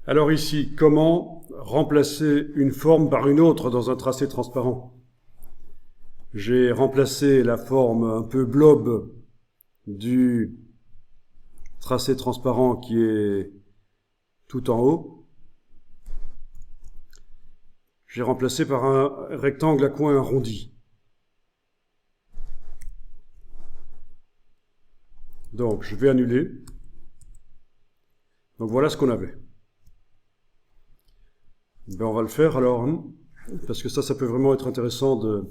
Alors ici, comment remplacer une forme par une autre dans un tracé transparent? J'ai remplacé la forme un peu blob du tracé transparent qui est tout en haut. J'ai remplacé par un rectangle à coin arrondi. Donc je vais annuler. Donc voilà ce qu'on avait. Ben, on va le faire alors, parce que ça peut vraiment être intéressant de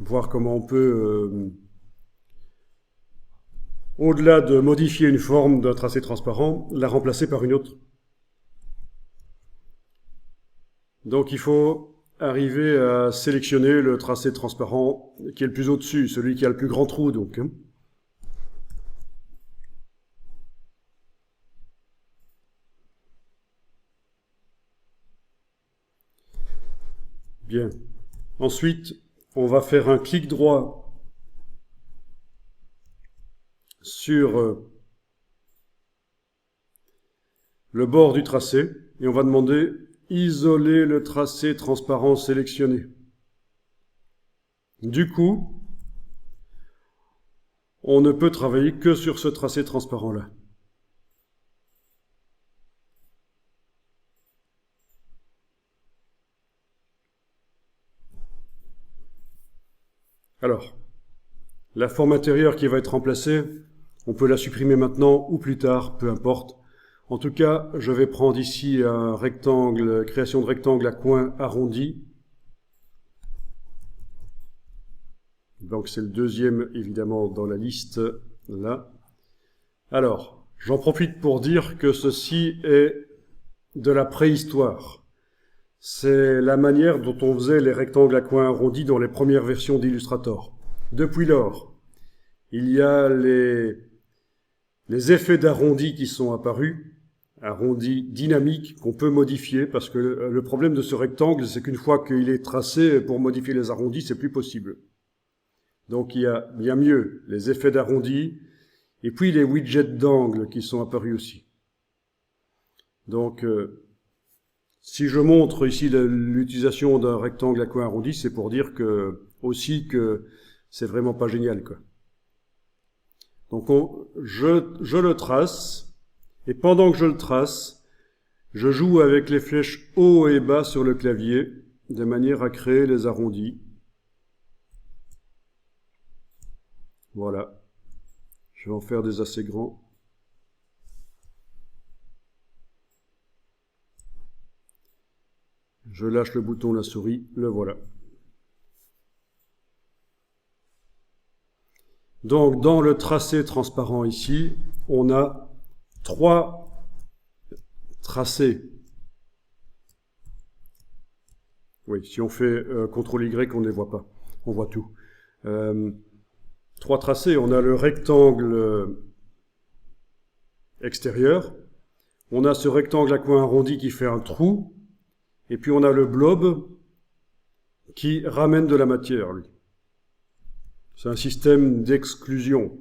voir comment on peut, au-delà de modifier une forme d'un tracé transparent, la remplacer par une autre. Donc il faut arriver à sélectionner le tracé transparent qui est le plus au-dessus, celui qui a le plus grand trou donc. Bien. Ensuite, on va faire un clic droit sur le bord du tracé et on va demander isoler le tracé transparent sélectionné. Du coup, on ne peut travailler que sur ce tracé transparent-là. Alors, la forme intérieure qui va être remplacée, on peut la supprimer maintenant ou plus tard, peu importe. En tout cas, je vais prendre ici un rectangle, création de rectangle à coin arrondi. Donc c'est le deuxième, évidemment, dans la liste, là. Alors, j'en profite pour dire que ceci est de la préhistoire. C'est la manière dont on faisait les rectangles à coins arrondis dans les premières versions d'Illustrator. Depuis lors, il y a les effets d'arrondi qui sont apparus, arrondi dynamique qu'on peut modifier, parce que le problème de ce rectangle, c'est qu'une fois qu'il est tracé, pour modifier les arrondis, c'est plus possible. Donc il y a bien mieux les effets d'arrondi, et puis les widgets d'angle qui sont apparus aussi. Donc, si je montre ici l'utilisation d'un rectangle à coin arrondi, c'est pour dire que aussi que c'est vraiment pas génial, quoi. Donc je le trace, et pendant que je le trace, je joue avec les flèches haut et bas sur le clavier, de manière à créer les arrondis. Voilà. Je vais en faire des assez grands. Je lâche le bouton de la souris, le voilà. Donc dans le tracé transparent ici, on a 3 tracés. Oui, si on fait CTRL Y, on ne les voit pas. On voit tout. 3 tracés, on a le rectangle extérieur, on a ce rectangle à coin arrondi qui fait un trou, et puis on a le blob qui ramène de la matière, lui. C'est un système d'exclusion.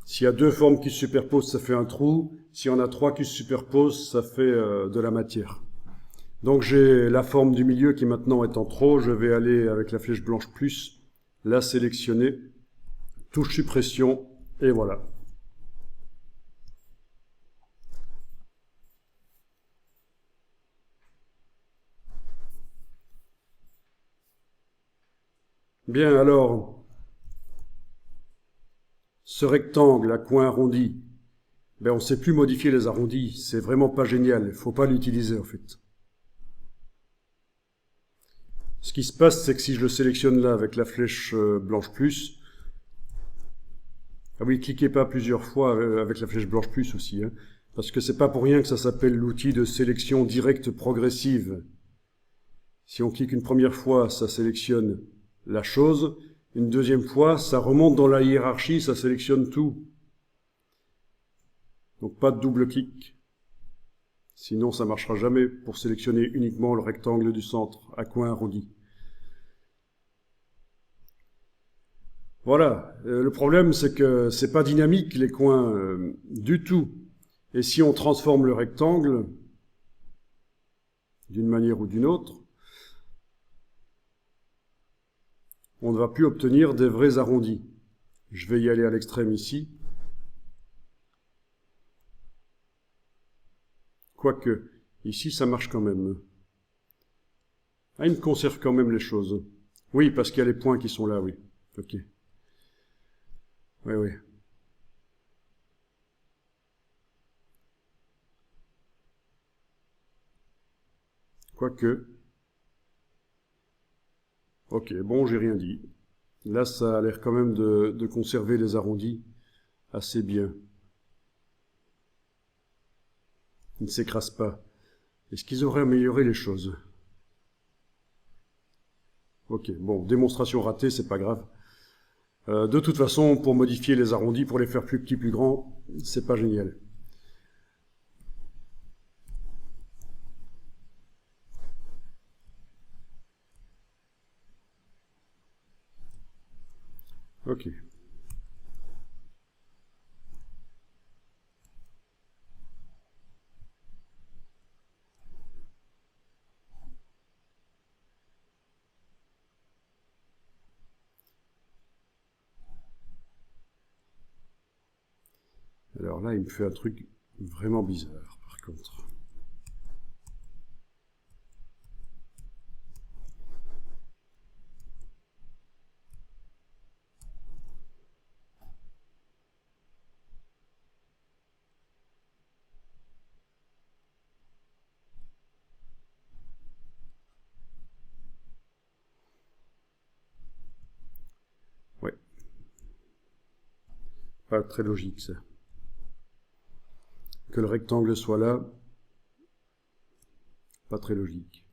S'il y a 2 formes qui se superposent, ça fait un trou. S'il y en a 3 qui se superposent, ça fait de la matière. Donc j'ai la forme du milieu qui maintenant est en trop. Je vais aller avec la flèche blanche plus, la sélectionner, touche suppression, et voilà. Bien, alors, ce rectangle à coin arrondi, ben on ne sait plus modifier les arrondis. C'est vraiment pas génial. Il ne faut pas l'utiliser, en fait. Ce qui se passe, c'est que si je le sélectionne là avec la flèche blanche plus, ah oui, cliquez pas plusieurs fois avec la flèche blanche plus aussi, hein, parce que c'est pas pour rien que ça s'appelle l'outil de sélection directe progressive. Si on clique une première fois, ça sélectionne la chose, une deuxième fois, ça remonte dans la hiérarchie, ça sélectionne tout. Donc pas de double clic. Sinon, ça marchera jamais pour sélectionner uniquement le rectangle du centre à coin arrondi. Voilà. Le problème, c'est que c'est pas dynamique, les coins, du tout. Et si on transforme le rectangle d'une manière ou d'une autre, on ne va plus obtenir des vrais arrondis. Je vais y aller à l'extrême ici. Quoique, ici, ça marche quand même. Ah, il me conserve quand même les choses. Oui, parce qu'il y a les points qui sont là, oui. Ok. Oui, oui. Quoique. Ok, bon, j'ai rien dit. Là, ça a l'air quand même de conserver les arrondis assez bien. Ils ne s'écrasent pas. Est-ce qu'ils auraient amélioré les choses? Ok, bon, démonstration ratée, c'est pas grave. De toute façon, pour modifier les arrondis, pour les faire plus petits, plus grands, c'est pas génial. Ok. Alors là, il me fait un truc vraiment bizarre, par contre. Ouais. Pas très logique, ça. Que le rectangle soit là, pas très logique.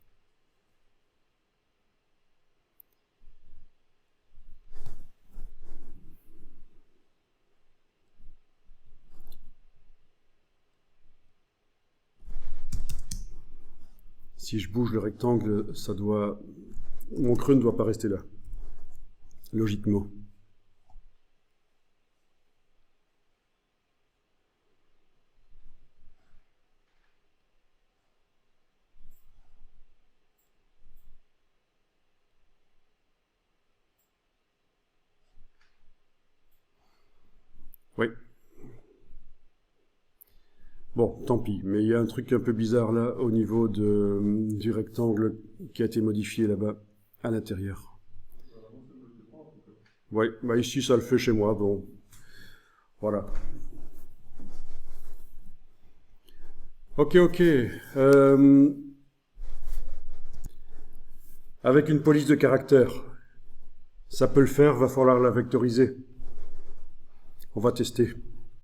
Si je bouge le rectangle, ça doit... Mon creux ne doit pas rester là. Logiquement. Oui. Bon, tant pis. Mais il y a un truc un peu bizarre là, au niveau du rectangle qui a été modifié là-bas, à l'intérieur. Oui, bah ici ça le fait chez moi, bon. Voilà. Ok, ok. Avec une police de caractère, ça peut le faire, va falloir la vectoriser. On va tester.